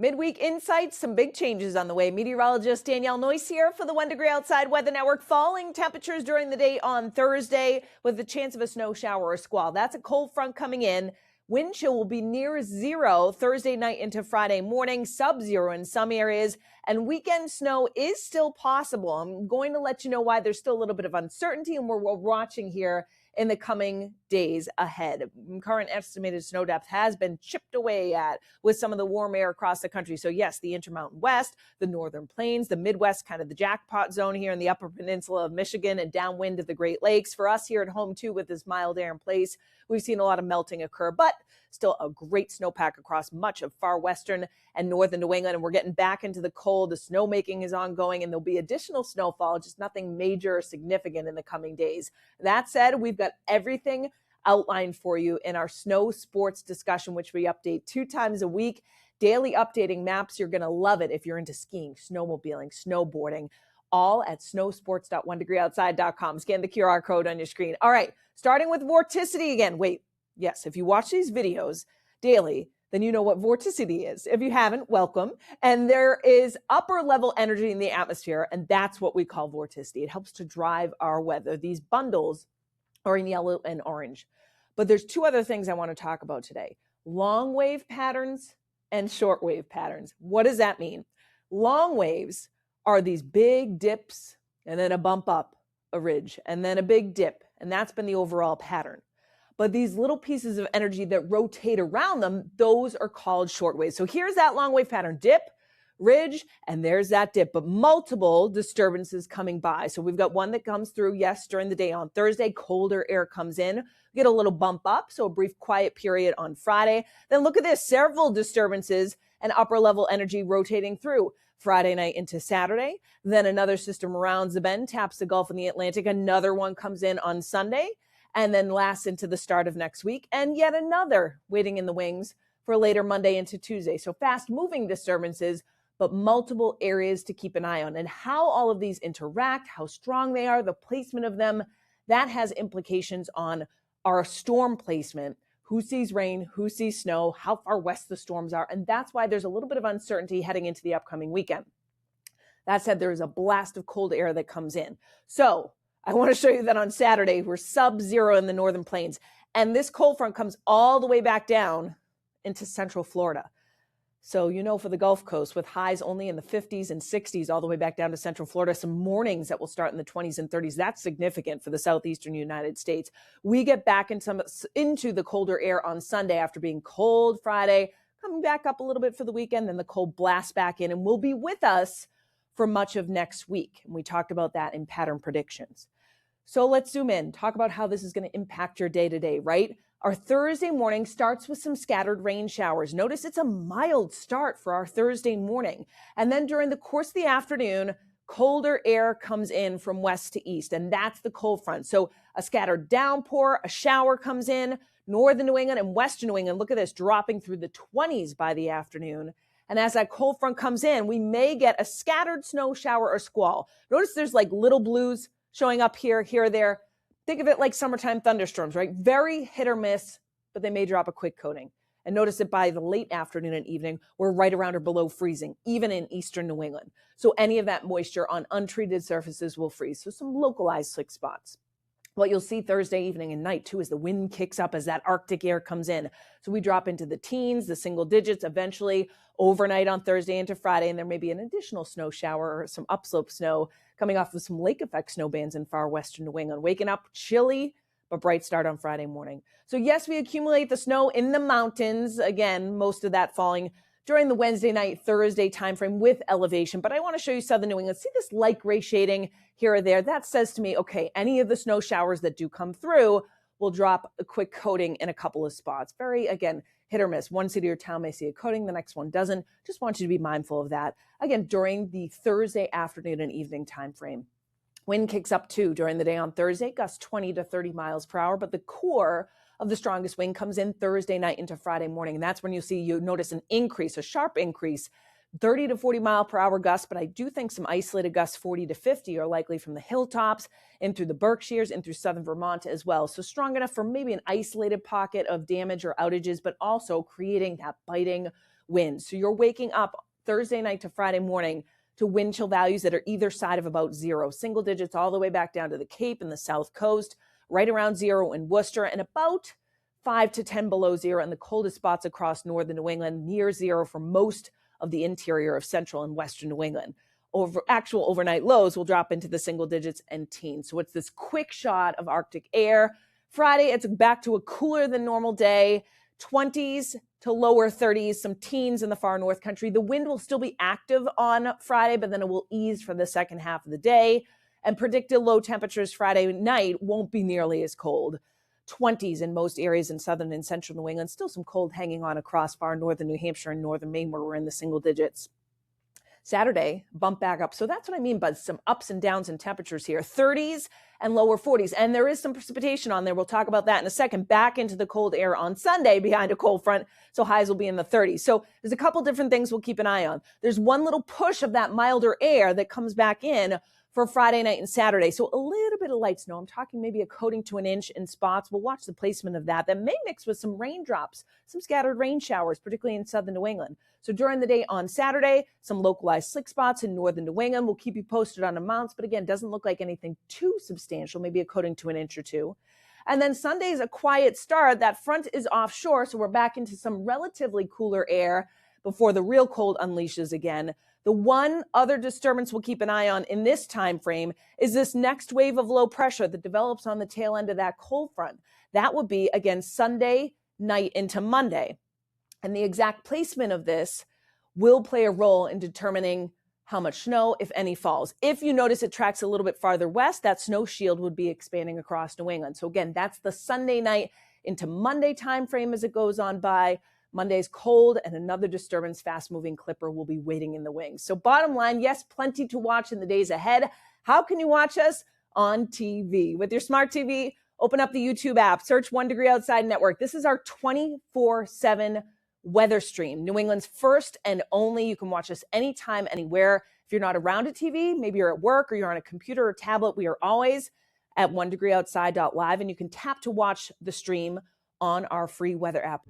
Midweek Insights, some big changes on the way. Meteorologist Danielle Noyce here for the 1 Degree Outside Weather Network. Falling temperatures during the day on Thursday with the chance of a snow shower or squall. That's a cold front coming in. Wind chill will be near zero Thursday night into Friday morning, sub-zero in some areas, and weekend snow is still possible. I'm going to let you know why there's still a little bit of uncertainty, and we're watching here in the coming days ahead. Current estimated snow depth has been chipped away at with some of the warm air across the country. So yes, the Intermountain West, the Northern Plains, the Midwest, kind of the jackpot zone here in the Upper Peninsula of Michigan and downwind of the Great Lakes. For us here at home too, with this mild air in place, we've seen a lot of melting occur, but still a great snowpack across much of far western and northern New England. And we're getting back into the cold. The snowmaking is ongoing and there'll be additional snowfall, just nothing major or significant in the coming days. That said, we've got everything outlined for you in our SnowSports discussion, which we update 2 times a week. Daily updating maps. You're going to love it if you're into skiing, snowmobiling, snowboarding, all at snowsports.1degreeoutside.com. Scan the QR code on your screen. All right, starting with vorticity again. Wait, yes, if you watch these videos daily, then you know what vorticity is. If you haven't, welcome. And there is upper level energy in the atmosphere, and that's what we call vorticity. It helps to drive our weather. These bundles are in yellow and orange. But there's 2 other things I want to talk about today: long wave patterns and short wave patterns. What does that mean? Long waves are these big dips and then a bump up, a ridge, and then a big dip. And that's been the overall pattern. But these little pieces of energy that rotate around them, those are called short waves. So here's that long wave pattern: dip, ridge, and there's that dip, but multiple disturbances coming by. So we've got one that comes through, yes, during the day on Thursday. Colder air comes in, we get a little bump up, so a brief quiet period on Friday. Then look at this, several disturbances and upper level energy rotating through Friday night into Saturday. Then another system rounds the bend, taps the Gulf and the Atlantic. Another one comes in on Sunday, and then lasts into the start of next week, and yet another waiting in the wings for later Monday into Tuesday. So fast moving disturbances, but multiple areas to keep an eye on. And how all of these interact, how strong they are, the placement of them, that has implications on our storm placement. Who sees rain, who sees snow, how far west the storms are. And that's why there's a little bit of uncertainty heading into the upcoming weekend. That said, there's a blast of cold air that comes in. So I want to show you that on Saturday, we're sub-zero in the Northern Plains. And this cold front comes all the way back down into central Florida. So, for the Gulf Coast, with highs only in the 50s and 60s all the way back down to central Florida, some mornings that will start in the 20s and 30s. That's significant for the southeastern United States. We get back into the colder air on Sunday after being cold Friday, coming back up a little bit for the weekend, then the cold blasts back in and will be with us for much of next week. And we talked about that in pattern predictions. So let's zoom in, talk about how this is going to impact your day-to-day, right? Our Thursday morning starts with some scattered rain showers. Notice it's a mild start for our Thursday morning. And then during the course of the afternoon, colder air comes in from west to east, and that's the cold front. So a scattered downpour, a shower comes in, northern New England and western New England. Look at this, dropping through the 20s by the afternoon. And as that cold front comes in, we may get a scattered snow shower or squall. Notice there's like little blues showing up here, there. Think of it like summertime thunderstorms, right? Very hit or miss, but they may drop a quick coating. And notice that by the late afternoon and evening, we're right around or below freezing, even in eastern New England. So any of that moisture on untreated surfaces will freeze. So some localized slick spots. What you'll see Thursday evening and night too is the wind kicks up as that Arctic air comes in. So we drop into the teens, the single digits, eventually overnight on Thursday into Friday, and there may be an additional snow shower or some upslope snow coming off of some lake effect snow bands in far western New England. Waking up chilly, but bright start on Friday morning. So yes, we accumulate the snow in the mountains. Again, most of that falling during the Wednesday night, Thursday timeframe with elevation. But I want to show you southern New England. See this light gray shading here or there? That says to me, okay, any of the snow showers that do come through will drop a quick coating in a couple of spots. Very, again, hit or miss. One city or town may see a coating, the next one doesn't. Just want you to be mindful of that. Again, during the Thursday afternoon and evening timeframe. Wind kicks up too during the day on Thursday, gusts 20 to 30 miles per hour, but the core of the strongest wind comes in Thursday night into Friday morning. And that's when you notice an increase, a sharp increase, 30 to 40 mile per hour gusts. But I do think some isolated gusts 40 to 50 are likely from the hilltops in through the Berkshires, in through southern Vermont as well. So strong enough for maybe an isolated pocket of damage or outages, but also creating that biting winds. So you're waking up Thursday night to Friday morning to wind chill values that are either side of about zero, single digits all the way back down to the Cape and the South Coast, right around zero in Worcester, and about 5 to 10 below zero in the coldest spots across northern New England, near zero for most of the interior of central and western New England. Actual overnight lows will drop into the single digits and teens. So it's this quick shot of Arctic air. Friday, it's back to a cooler than normal day, 20s to lower 30s, some teens in the far north country. The wind will still be active on Friday, but then it will ease for the second half of the day. And predicted low temperatures Friday night won't be nearly as cold. 20s in most areas in southern and central New England. Still some cold hanging on across far northern New Hampshire and northern Maine, where we're in the single digits. Saturday, bump back up. So that's what I mean by some ups and downs in temperatures here. 30s and lower 40s. And there is some precipitation on there. We'll talk about that in a second. Back into the cold air on Sunday behind a cold front. So highs will be in the 30s. So there's a couple different things we'll keep an eye on. There's one little push of that milder air that comes back in for Friday night and Saturday. So a little bit of light snow. I'm talking maybe a coating to an inch in spots. We'll watch the placement of that. That may mix with some raindrops, some scattered rain showers, particularly in southern New England. So during the day on Saturday, some localized slick spots in northern New England. We'll keep you posted on amounts, but again, doesn't look like anything too substantial, maybe a coating to an inch or two. And then Sunday's a quiet start. That front is offshore, so we're back into some relatively cooler air before the real cold unleashes again. The one other disturbance we'll keep an eye on in this time frame is this next wave of low pressure that develops on the tail end of that cold front. That will be, again, Sunday night into Monday. And the exact placement of this will play a role in determining how much snow, if any, falls. If you notice it tracks a little bit farther west, that snow shield would be expanding across New England. So again, that's the Sunday night into Monday time frame as it goes on by. Monday's cold, and another disturbance, fast-moving clipper, will be waiting in the wings. So bottom line, yes, plenty to watch in the days ahead. How can you watch us? On TV. With your smart TV, open up the YouTube app, search 1 Degree Outside Network. This is our 24/7 weather stream, New England's first and only. You can watch us anytime, anywhere. If you're not around a TV, maybe you're at work or you're on a computer or tablet, we are always at 1degreeoutside.live, and you can tap to watch the stream on our free weather app.